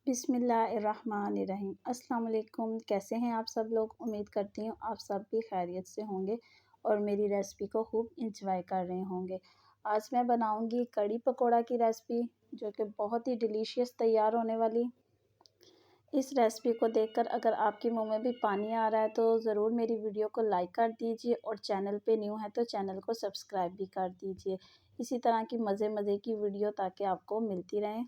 बिस्मिल्लाहिर्रहमानिर्रहीम। अस्सलाम वालेकुम। कैसे हैं आप सब लोग? उम्मीद करती हूँ आप सब भी खैरियत से होंगे और मेरी रेसिपी को खूब इंजॉय कर रहे होंगे। आज मैं बनाऊंगी कड़ी पकोड़ा की रेसिपी, जो कि बहुत ही डिलीशियस तैयार होने वाली। इस रेसिपी को देखकर अगर आपके मुंह में भी पानी आ रहा है तो ज़रूर मेरी वीडियो को लाइक कर दीजिए और चैनल पे न्यू है तो चैनल को सब्सक्राइब भी कर दीजिए। इसी तरह की मज़े की वीडियो ताकि आपको मिलती रहें।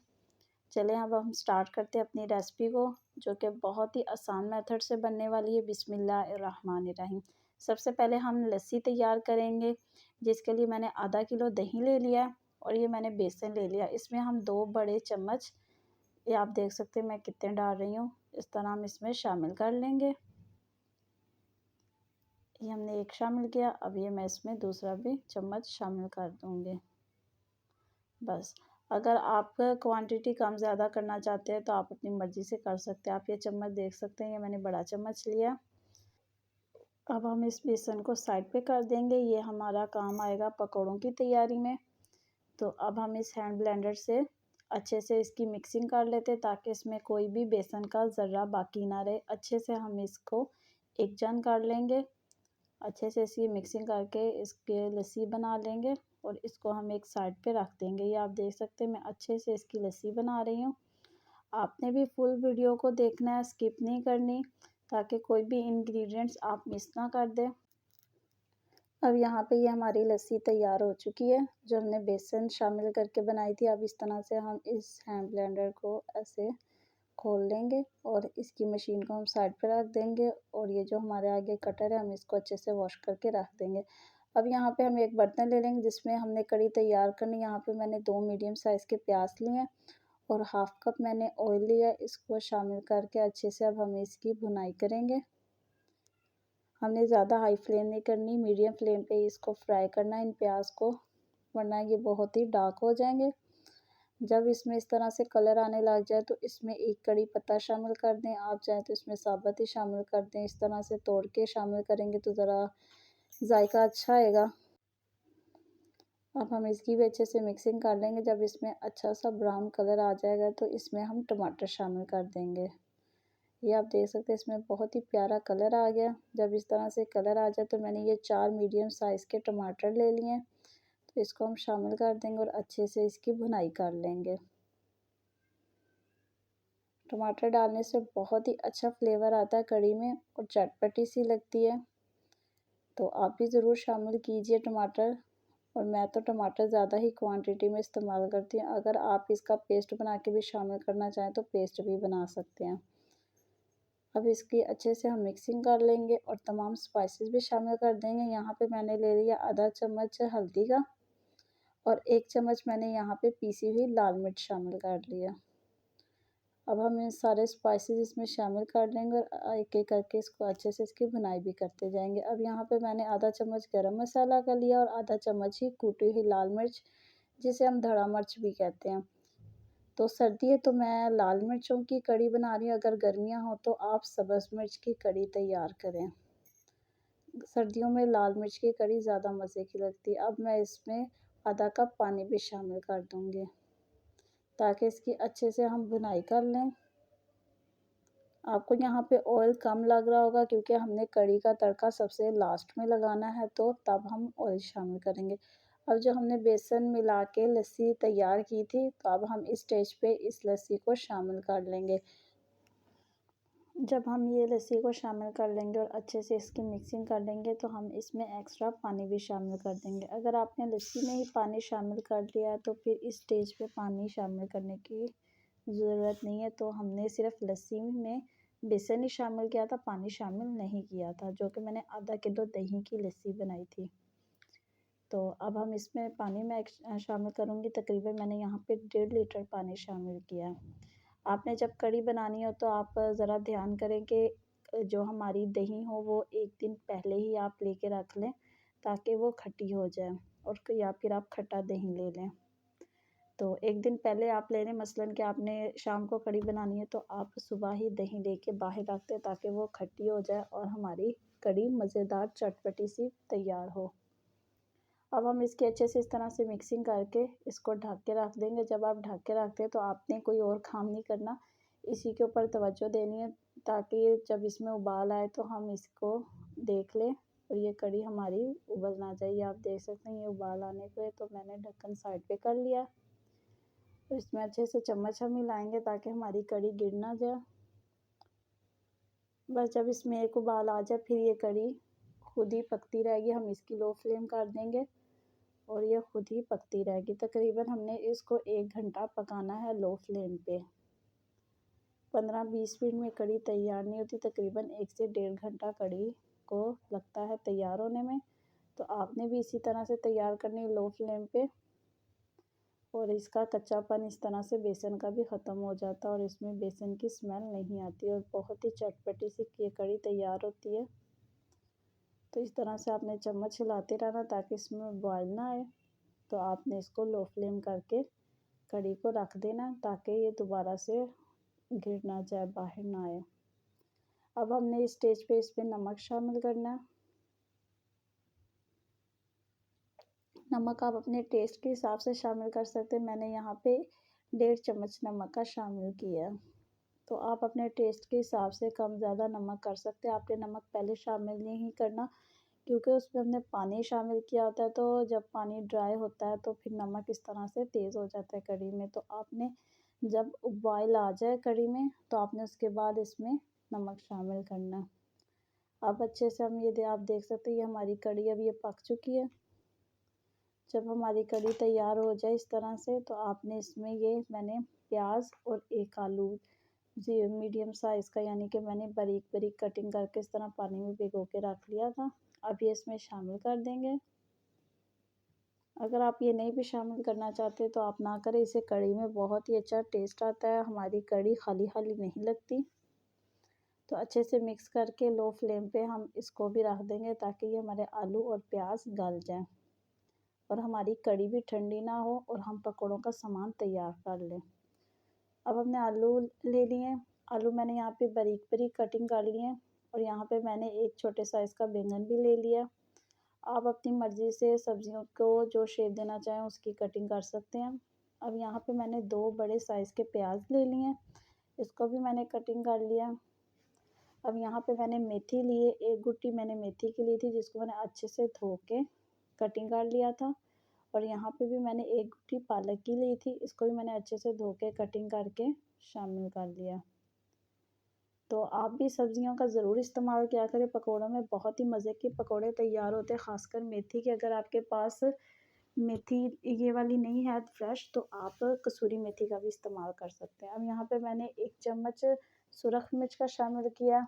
चलें अब हम स्टार्ट करते हैं अपनी रेसिपी को, जो कि बहुत ही आसान मेथड से बनने वाली है। बिस्मिल्लाहिर्रहमानिर्रहीम। सबसे पहले हम लस्सी तैयार करेंगे, जिसके लिए मैंने आधा किलो दही ले लिया और ये मैंने बेसन ले लिया। इसमें हम 2 बड़े चम्मच, ये आप देख सकते हैं मैं कितने डाल रही हूँ, इस तरह हम इसमें शामिल कर लेंगे। ये हमने एक शामिल किया, अब ये मैं इसमें दूसरा भी चम्मच शामिल कर दूँगी। बस, अगर आप क्वांटिटी कम ज़्यादा करना चाहते हैं तो आप अपनी मर्ज़ी से कर सकते हैं। आप ये चम्मच देख सकते हैं, ये मैंने बड़ा चम्मच लिया। अब हम इस बेसन को साइड पे कर देंगे, ये हमारा काम आएगा पकौड़ों की तैयारी में। तो अब हम इस हैंड ब्लेंडर से अच्छे से इसकी मिक्सिंग कर लेते हैं, ताकि इसमें कोई भी बेसन का ज़र्रा बाकी ना रहे। अच्छे से हम इसको एकजान कर लेंगे। अच्छे से इसकी मिक्सिंग करके इसके लस्सी बना लेंगे और इसको हम एक साइड पे रख देंगे। ये आप देख सकते हैं मैं अच्छे से इसकी लस्सी बना रही हूँ। आपने भी फुल वीडियो को देखना है, स्किप नहीं करनी, ताकि कोई भी इंग्रेडिएंट्स आप मिस ना कर दें। अब यहाँ पे ये हमारी लस्सी तैयार हो चुकी है, जो हमने बेसन शामिल करके बनाई थी। अब इस तरह से हम इस हैंड ब्लेंडर को ऐसे खोल लेंगे और इसकी मशीन को हम साइड पर रख देंगे और ये जो हमारे आगे कटर है हम इसको अच्छे से वॉश करके रख देंगे। अब यहाँ पे हम एक बर्तन ले लेंगे जिसमें हमने कड़ी तैयार करनी। यहाँ पे मैंने 2 मीडियम साइज़ के प्याज लिए हैं और हाफ कप मैंने ऑयल लिया, इसको शामिल करके अच्छे से अब हम इसकी भुनाई करेंगे। हमने ज़्यादा हाई फ्लेम नहीं करनी, मीडियम फ्लेम पे इसको फ्राई करना है इन प्याज को, वरना ये बहुत ही डार्क हो जाएंगे। जब इसमें इस तरह से कलर आने लग जाए तो इसमें एक कड़ी पत्ता शामिल कर दें। आप चाहें तो इसमें साबुत ही शामिल कर दें, इस तरह से तोड़ के शामिल करेंगे तो ज़रा जायका अच्छा आएगा। अब हम इसकी भी अच्छे से मिक्सिंग कर लेंगे। जब इसमें अच्छा सा ब्राउन कलर आ जाएगा तो इसमें हम टमाटर शामिल कर देंगे। ये आप देख सकते हैं इसमें बहुत ही प्यारा कलर आ गया। जब इस तरह से कलर आ जाए तो मैंने ये 4 मीडियम साइज़ के टमाटर ले लिए हैं, तो इसको हम शामिल कर देंगे और अच्छे से इसकी भुनाई कर लेंगे। टमाटर डालने से बहुत ही अच्छा फ्लेवर आता है कड़ी में और चटपटी सी लगती है, तो आप भी ज़रूर शामिल कीजिए टमाटर। और मैं तो टमाटर ज़्यादा ही क्वांटिटी में इस्तेमाल करती हूँ। अगर आप इसका पेस्ट बना के भी शामिल करना चाहें तो पेस्ट भी बना सकते हैं। अब इसकी अच्छे से हम मिक्सिंग कर लेंगे और तमाम स्पाइसेस भी शामिल कर देंगे। यहाँ पे मैंने ले लिया आधा चम्मच हल्दी का और 1 चम्मच मैंने यहाँ पे पीसी हुई लाल मिर्च शामिल कर लिया। अब हम इन सारे स्पाइसेस इसमें शामिल कर लेंगे और एक एक करके इसको अच्छे से इसकी भुनाई भी करते जाएंगे। अब यहाँ पे मैंने आधा चम्मच गरम मसाला का लिया और आधा चम्मच ही कूटी हुई लाल मिर्च, जिसे हम धड़ा मिर्च भी कहते हैं। तो सर्दी है तो मैं लाल मिर्चों की कड़ी बना रही हूँ, अगर गर्मियाँ हो तो आप सब्ज़ मिर्च की कड़ी तैयार करें। सर्दियों में लाल मिर्च की कड़ी ज़्यादा मज़े की लगती है। अब मैं इसमें आधा कप पानी भी शामिल कर दूँगी, ताकि इसकी अच्छे से हम भुनाई कर लें। आपको यहाँ पे ऑयल कम लग रहा होगा क्योंकि हमने कड़ी का तड़का सबसे लास्ट में लगाना है, तो तब हम ऑयल शामिल करेंगे। अब जो हमने बेसन मिला के लस्सी तैयार की थी, तो अब हम इस स्टेज पे इस लस्सी को शामिल कर लेंगे। जब हम ये लस्सी को शामिल कर लेंगे और अच्छे से इसकी मिक्सिंग कर लेंगे तो हम इसमें एक्स्ट्रा पानी भी शामिल कर देंगे। अगर आपने लस्सी में ही पानी शामिल कर लिया तो फिर इस स्टेज पे पानी शामिल करने की ज़रूरत नहीं है। तो हमने सिर्फ लस्सी में बेसन ही शामिल किया था, पानी शामिल नहीं किया था, जो कि मैंने आधा किलो दही की लस्सी बनाई थी। तो अब हम इसमें पानी में शामिल करूँगी, तकरीबन मैंने यहाँ पे 1.5 लीटर पानी शामिल किया है। आपने जब कड़ी बनानी हो तो आप ज़रा ध्यान करें कि जो हमारी दही हो वो 1 दिन पहले ही आप लेके रख लें, ताकि वो खट्टी हो जाए, और या फिर आप खट्टा दही ले लें। तो 1 दिन पहले आप ले लें, मसलन कि आपने शाम को कड़ी बनानी है तो आप सुबह ही दही लेके बाहर रख दें, ताकि वो खट्टी हो जाए और हमारी कड़ी मज़ेदार चटपटी सी तैयार हो। अब हम इसके अच्छे से इस तरह से मिक्सिंग करके इसको ढक के रख देंगे। जब आप ढक के रखते हैं तो आपने कोई और काम नहीं करना, इसी के ऊपर तवज्जो देनी है ताकि जब इसमें उबाल आए तो हम इसको देख लें और ये कढ़ी हमारी उबल ना जाए। आप देख सकते हैं ये उबाल आने पे तो मैंने ढक्कन साइड पे कर लिया। तो इसमें अच्छे से चम्मच हम मिलाएंगे ताकि हमारी कढ़ी गिर ना जाए। बस जब इसमें एक उबाल आ जाए फिर ये कढ़ी खुद ही पकती रहेगी। हम इसकी लो फ्लेम कर देंगे और ये खुद ही पकती रहेगी। तकरीबन हमने इसको 1 घंटा पकाना है लो फ्लेम पे। 15-20 मिनट में कढ़ी तैयार नहीं होती, तकरीबन 1 से 1.5 घंटा कढ़ी को लगता है तैयार होने में। तो आपने भी इसी तरह से तैयार करनी है लो फ्लेम पे और इसका कच्चापन इस तरह से बेसन का भी ख़त्म हो जाता है और इसमें बेसन की स्मेल नहीं आती और बहुत ही चटपटी सी ये कढ़ी तैयार होती है। तो इस तरह से आपने चम्मच हिलाते रहना ताकि इसमें बॉयल ना आए। तो आपने इसको लो फ्लेम करके कढ़ी को रख देना ताकि ये दोबारा से गिर ना जाए, बाहर ना आए। अब हमने इस स्टेज पे इसमें नमक शामिल करना है। नमक आप अपने टेस्ट के हिसाब से शामिल कर सकते हैं। मैंने यहाँ पे 1.5 चम्मच नमक का शामिल किया है। तो आप अपने टेस्ट के हिसाब से कम ज़्यादा नमक कर सकते हैं। आपने नमक पहले शामिल नहीं करना क्योंकि उसमें हमने पानी शामिल किया होता है। तो जब पानी ड्राई होता है तो फिर नमक इस तरह से तेज़ हो जाता है कढ़ी में। तो आपने जब बॉयल आ जाए कढ़ी में तो आपने उसके बाद इसमें नमक शामिल करना है। अब अच्छे से हम ये आप देख सकते हैं ये हमारी कढ़ी अब ये पक चुकी है। जब हमारी कढ़ी तैयार हो जाए इस तरह से तो आपने इसमें ये मैंने प्याज और 1 आलू जी मीडियम साइज़ का यानी कि मैंने बारीक बारीक कटिंग करके इस तरह पानी में भिगो के रख लिया था। अब ये इसमें शामिल कर देंगे। अगर आप ये नहीं भी शामिल करना चाहते तो आप ना करें, इससे कढ़ी में बहुत ही अच्छा टेस्ट आता है। हमारी कढ़ी खाली खाली नहीं लगती। तो अच्छे से मिक्स करके लो फ्लेम पे हम इसको भी रख देंगे ताकि ये हमारे आलू और प्याज गल जाएं और हमारी कढ़ी भी ठंडी ना हो और हम पकौड़ों का सामान तैयार कर लें। अब हमने आलू ले लिए। आलू मैंने यहाँ पे बारीक बारीक कटिंग कर लिए हैं और यहाँ पे मैंने एक छोटे साइज़ का बैंगन भी ले लिया। आप अपनी मर्ज़ी से सब्जियों को जो शेप देना चाहें उसकी कटिंग कर सकते हैं। अब यहाँ पे मैंने 2 बड़े साइज़ के प्याज ले लिए हैं, इसको भी मैंने कटिंग कर लिया। अब यहाँ पे मैंने मेथी ली है, 1 गुट्टी मैंने मेथी की ली थी जिसको मैंने अच्छे से धो के कटिंग कर लिया था। और यहाँ पे भी मैंने 1 गुट्टी पालक की ली थी, इसको भी मैंने अच्छे से धो के कटिंग करके शामिल कर लिया। तो आप भी सब्जियों का ज़रूर इस्तेमाल किया करें पकौड़ों में, बहुत ही मज़े के पकौड़े तैयार होते हैं। ख़ासकर मेथी के, अगर आपके पास मेथी ये वाली नहीं है फ्रेश तो आप कसूरी मेथी का भी इस्तेमाल कर सकते हैं। अब यहाँ पे मैंने 1 चम्मच सुरख मिर्च का शामिल किया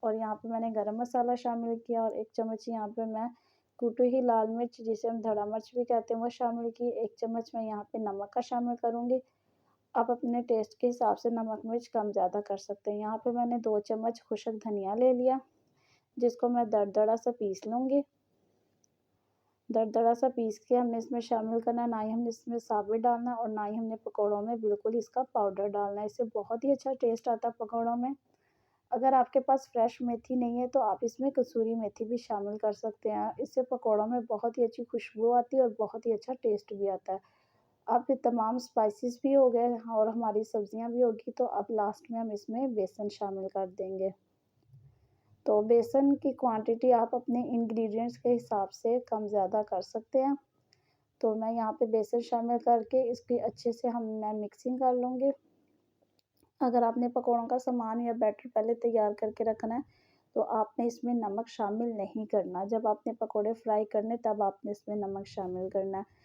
और यहाँ पे मैंने गरम मसाला शामिल किया और 1 चम्मच यहाँ पे मैं कुटी हुई लाल मिर्च जिसे हम धड़ा मिर्च भी कहते हैं वो शामिल की। 1 चम्मच मैं यहाँ पे नमक का शामिल करूँगी। आप अपने टेस्ट के हिसाब से नमक मिर्च कम ज़्यादा कर सकते हैं। यहाँ पे मैंने 2 चम्मच खुशक धनिया ले लिया जिसको मैं दरदरा सा पीस लूँगी। दरदरा सा पीस के हमने इसमें शामिल करना है, ना ही हमने इसमें साबुत डालना और ना ही हमने पकौड़ों में बिल्कुल इसका पाउडर डालना है। इससे बहुत ही अच्छा टेस्ट आता है पकौड़ों में। अगर आपके पास फ्रेश मेथी नहीं है तो आप इसमें कसूरी मेथी भी शामिल कर सकते हैं। इससे पकौड़ों में बहुत ही अच्छी खुशबू आती है और बहुत ही अच्छा टेस्ट भी आता है। अब ये तमाम स्पाइसेस भी हो गए और हमारी सब्जियां भी होगी तो अब लास्ट में हम इसमें बेसन शामिल कर देंगे। तो बेसन की क्वांटिटी आप अपने इंग्रेडिएंट्स के हिसाब से कम ज़्यादा कर सकते हैं। तो मैं यहाँ पे बेसन शामिल करके इसकी अच्छे से मैं मिक्सिंग कर लूँगी। अगर आपने पकौड़ों का सामान या बैटर पहले तैयार करके रखना है तो आपने इसमें नमक शामिल नहीं करना। जब आपने पकौड़े फ्राई करने तब आपने इसमें नमक शामिल करना है।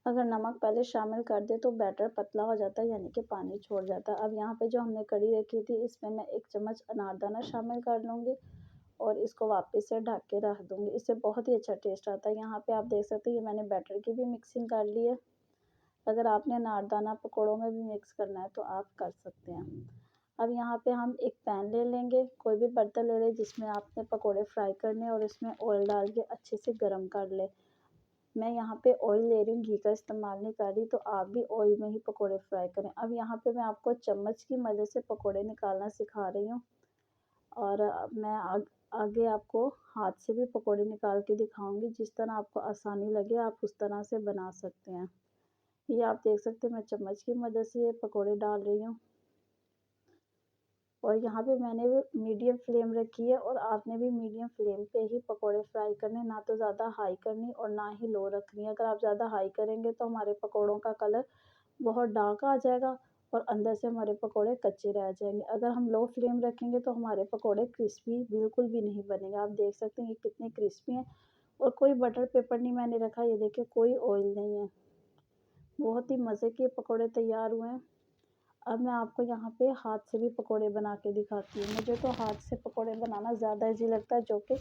अगर नमक पहले शामिल कर दे तो बैटर पतला हो जाता है यानी कि पानी छोड़ जाता है। अब यहाँ पे जो हमने कढ़ी रखी थी इसमें मैं 1 चम्मच अनारदाना शामिल कर लूँगी और इसको वापस से ढक के रख दूँगी। इससे बहुत ही अच्छा टेस्ट आता है। यहाँ पे आप देख सकते हैं ये मैंने बैटर की भी मिक्सिंग कर ली है। अगर आपने अनारदाना पकौड़ों में भी मिक्स करना है तो आप कर सकते हैं। अब यहाँ पे हम एक पैन ले लेंगे, कोई भी बर्तन ले लें जिसमें आपने पकौड़े फ्राई करने और इसमें ऑयल डाल के अच्छे से गर्म कर लें। मैं यहाँ पे ऑयल ले रही हूँ, घी का इस्तेमाल नहीं कर रही, तो आप भी ऑयल में ही पकौड़े फ्राई करें। अब यहाँ पे मैं आपको चम्मच की मदद से पकौड़े निकालना सिखा रही हूँ और मैं आगे आपको हाथ से भी पकौड़े निकाल के दिखाऊंगी। जिस तरह आपको आसानी लगे आप उस तरह से बना सकते हैं। ये आप देख सकते हैं मैं चम्मच की मदद से ये पकौड़े डाल रही हूँ। और यहाँ पे मैंने मीडियम फ्लेम रखी है और आपने भी मीडियम फ्लेम पे ही पकोड़े फ्राई करने, ना तो ज़्यादा हाई करनी और ना ही लो रखनी है। अगर आप ज़्यादा हाई करेंगे तो हमारे पकोड़ों का कलर बहुत डार्क आ जाएगा और अंदर से हमारे पकोड़े कच्चे रह जाएंगे। अगर हम लो फ्लेम रखेंगे तो हमारे पकोड़े क्रिस्पी बिल्कुल भी नहीं बनेंगे। आप देख सकते हैं ये कितने क्रिस्पी हैं और कोई बटर पेपर नहीं मैंने रखा, ये देखिए कोई ऑयल नहीं है। बहुत ही मज़े के पकोड़े तैयार हुए हैं। अब मैं आपको यहाँ पे हाथ से भी पकोड़े बना के दिखाती हूँ। मुझे तो हाथ से पकोड़े बनाना ज़्यादा ईज़ी लगता है, जो कि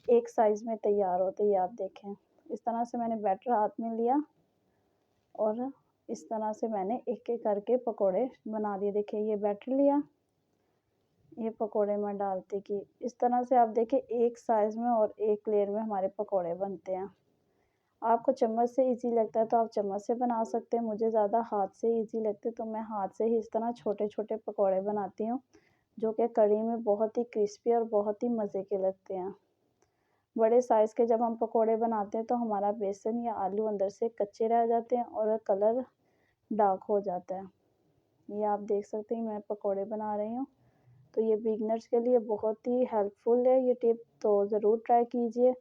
एक साइज़ में तैयार होते हैं। ये आप देखें, इस तरह से मैंने बैटर हाथ में लिया और इस तरह से मैंने एक-एक करके पकोड़े बना दिए। देखिए ये बैटर लिया, ये पकोड़े मैं डालती गई। इस तरह से आप देखिए एक साइज़ में और एक लेयर में हमारे पकोड़े बनते हैं। आपको चम्मच से ईज़ी लगता है तो आप चम्मच से बना सकते हैं। मुझे ज़्यादा हाथ से ईज़ी लगते तो मैं हाथ से ही इस तरह छोटे-छोटे पकोड़े बनाती हूँ, जो कि कढ़ी में बहुत ही क्रिस्पी और बहुत ही मज़े के लगते हैं। बड़े साइज़ के जब हम पकोड़े बनाते हैं तो हमारा बेसन या आलू अंदर से कच्चे रह जाते हैं और कलर डार्क हो जाता है। ये आप देख सकते हैं मैं पकोड़े बना रही हूँ। तो ये बिगिनर्स के लिए बहुत ही हेल्पफुल है ये टिप, तो ज़रूर ट्राई कीजिए।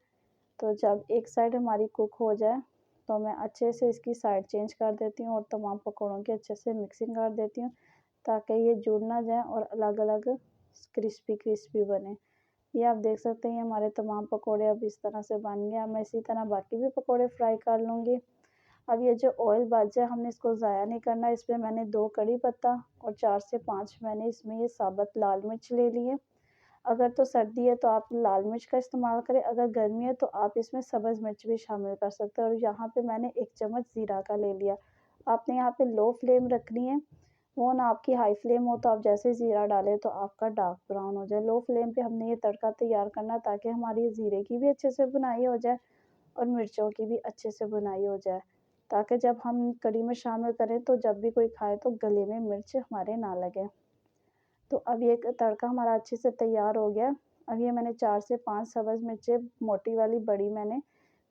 तो जब एक साइड हमारी कुक हो जाए तो मैं अच्छे से इसकी साइड चेंज कर देती हूँ और तमाम पकौड़ों की अच्छे से मिक्सिंग कर देती हूँ, ताकि ये जुड़ ना जाए और अलग अलग क्रिस्पी क्रिस्पी बने। ये आप देख सकते हैं हमारे तमाम पकौड़े अब इस तरह से बन गए। अब मैं इसी तरह बाकी भी पकौड़े फ्राई कर लूँगी। अब ये जो ऑयल बच जाए हमने इसको ज़ाया नहीं करना। इसमें मैंने 2 कड़ी पत्ता और 4 से 5 मैंने इसमें ये साबुत लाल मिर्च ले ली है। अगर तो सर्दी है तो आप लाल मिर्च का इस्तेमाल करें, अगर गर्मी है तो आप इसमें सब्ज़ मिर्च भी शामिल कर सकते हैं। और यहाँ पे मैंने 1 चम्मच ज़ीरा का ले लिया। आपने यहाँ पे लो फ्लेम रखनी है, वो ना आपकी हाई फ्लेम हो तो आप जैसे ज़ीरा डालें तो आपका डार्क ब्राउन हो जाए। लो फ्लेम पे हमने ये तड़का तैयार करना, ताकि हमारी ज़ीरे की भी अच्छे से भुनाई हो जाए और मिर्चों की भी अच्छे से भुनाई हो जाए, ताकि जब हम कढ़ी में शामिल करें तो जब भी कोई खाए तो गले में मिर्च हमारे ना लगे। तो अब ये तड़का हमारा अच्छे से तैयार हो गया। अब ये मैंने 4 से 5 सब्ज़ मिर्चें मोटी वाली बड़ी मैंने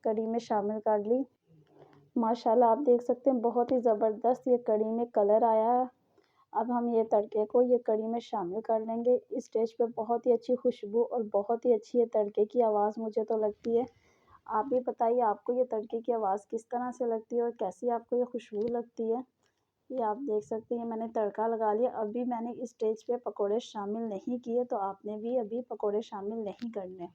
कढ़ी में शामिल कर ली। माशाल्लाह आप देख सकते हैं बहुत ही ज़बरदस्त ये कढ़ी में कलर आया है। अब हम ये तड़के को ये कढ़ी में शामिल कर लेंगे। इस स्टेज पे बहुत ही अच्छी खुशबू और बहुत ही अच्छी ये तड़के की आवाज़ मुझे तो लगती है। आप भी बताइए आपको ये तड़के की आवाज़ किस तरह से लगती है और कैसी आपको ये खुशबू लगती है? ये आप देख सकते हैं मैंने तड़का लगा लिया। अभी मैंने इस स्टेज पे पकोड़े शामिल नहीं किए, तो आपने भी अभी पकोड़े शामिल नहीं करने।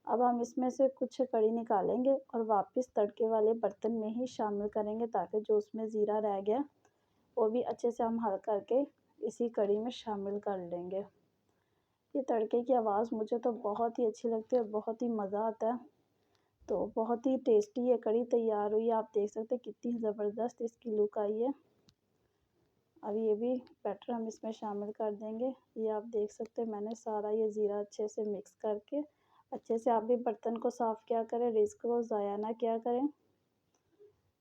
अब हम इसमें से कुछ कड़ी निकालेंगे और वापस तड़के वाले बर्तन में ही शामिल करेंगे, ताकि जो उसमें ज़ीरा रह गया वो भी अच्छे से हम हल करके इसी कड़ी में शामिल कर लेंगे। ये तड़के की आवाज़ मुझे तो बहुत ही अच्छी लगती है और बहुत ही मज़ा आता है। तो बहुत ही टेस्टी ये कड़ी तैयार हुई है। आप देख सकते हैं कितनी ज़बरदस्त इसकी लुक आई है। अब ये भी बैटर हम इसमें शामिल कर देंगे। ये आप देख सकते हैं मैंने सारा ये ज़ीरा अच्छे से मिक्स करके अच्छे से आप भी बर्तन को साफ़ किया करें, डिश को ज़ाया ना किया करें।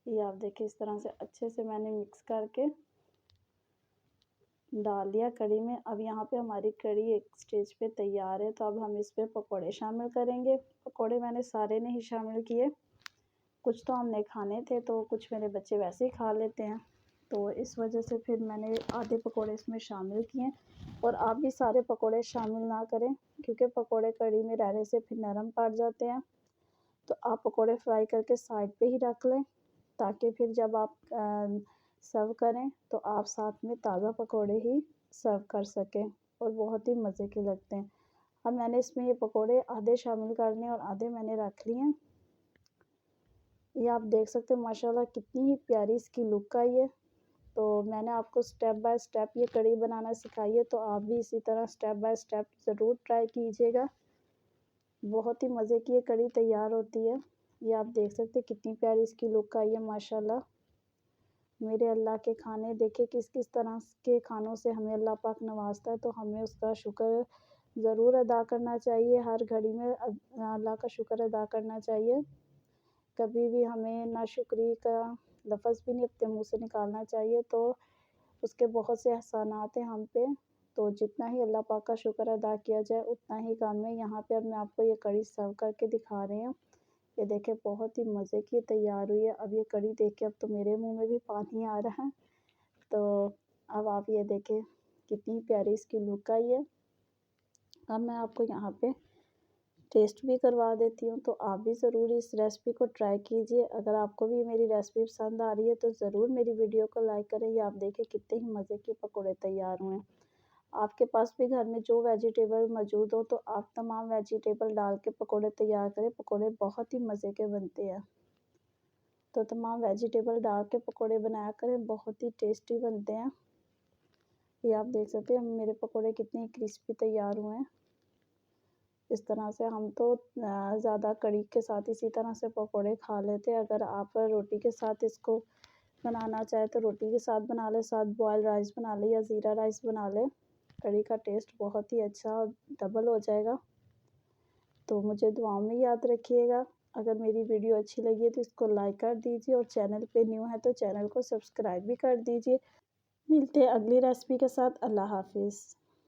ये आप देखिए इस तरह से अच्छे से मैंने मिक्स करके डाल दिया कढ़ी में। अब यहाँ पे हमारी कढ़ी एक स्टेज पे तैयार है, तो अब हम इस पे पकौड़े शामिल करेंगे। पकौड़े मैंने सारे नहीं शामिल किए, कुछ तो हमने खाने थे तो कुछ मेरे बच्चे वैसे ही खा लेते हैं, तो इस वजह से फिर मैंने आधे पकौड़े इसमें शामिल किए। और आप भी सारे पकौड़े शामिल ना करें, क्योंकि पकौड़े कढ़ी में रहने से फिर नरम पड़ जाते हैं। तो आप पकौड़े फ्राई करके साइड पे ही रख लें, ताकि फिर जब आप सर्व करें तो आप साथ में ताज़ा पकौड़े ही सर्व कर सकें और बहुत ही मज़े के लगते हैं। अब मैंने इसमें ये पकौड़े आधे शामिल करने और आधे मैंने रख लिए हैं। ये आप देख सकते हैं माशाल्लाह कितनी ही प्यारी इसकी लुक आई है। तो मैंने आपको स्टेप बाय स्टेप ये कढ़ी बनाना सिखाई है, तो आप भी इसी तरह स्टेप बाय स्टेप ज़रूर ट्राई कीजिएगा। बहुत ही मज़े की ये कढ़ी तैयार होती है। ये आप देख सकते हैं कितनी प्यारी इसकी लुक आई है माशाल्लाह। मेरे अल्लाह के खाने देखिए किस किस तरह के खानों से हमें अल्लाह पाक नवाजता है, तो हमें उसका शुक्र ज़रूर अदा करना चाहिए। हर घड़ी में अल्लाह का शुक्र अदा करना चाहिए। कभी भी हमें नाशुक्री का लफ़्ज़ भी नहीं अपने मुँह से निकालना चाहिए। तो उसके बहुत से एहसानात हैं हम पे, तो जितना ही अल्लाह पाक का शुक्र अदा किया जाए उतना ही कम है। यहाँ पे अब मैं आपको ये कढ़ी सर्व करके दिखा रही हूँ। ये देखिए बहुत ही मज़े की तैयार हुई है। अब ये कढ़ी देख के अब तो मेरे मुँह में भी पानी आ रहा है। तो अब आप ये देखें, कितनी प्यारी इसकी लुक आई है। अब मैं आपको यहाँ पे टेस्ट भी करवा देती हूँ, तो आप भी ज़रूर इस रेसिपी को ट्राई कीजिए। अगर आपको भी मेरी रेसिपी पसंद आ रही है तो ज़रूर मेरी वीडियो को लाइक करें। ये आप देखें कितने ही मज़े के पकौड़े तैयार हुए हैं। आपके पास भी घर में जो वेजिटेबल मौजूद हो तो आप तमाम वेजिटेबल डाल के पकौड़े तैयार करें। पकौड़े बहुत ही मज़े के बनते हैं, तो तमाम वेजिटेबल डाल के पकौड़े बनाया करें, बहुत ही टेस्टी बनते हैं। ये आप देख सकते हैं मेरे पकौड़े कितने क्रिस्पी तैयार हुए हैं। इस तरह से हम तो ज़्यादा कड़ी के साथ इसी तरह से पकौड़े खा लेते हैं। अगर आप रोटी के साथ इसको बनाना चाहे तो रोटी के साथ बना लें, साथ बॉयल राइस बना लें या ज़ीरा राइस बना लें। कड़ी का टेस्ट बहुत ही अच्छा डबल हो जाएगा। तो मुझे दुआओं में याद रखिएगा। अगर मेरी वीडियो अच्छी लगी है तो इसको लाइक कर दीजिए, और चैनल पे न्यू है तो चैनल को सब्सक्राइब भी कर दीजिए। मिलते हैं अगली रेसिपी के साथ। अल्लाह हाफिज़।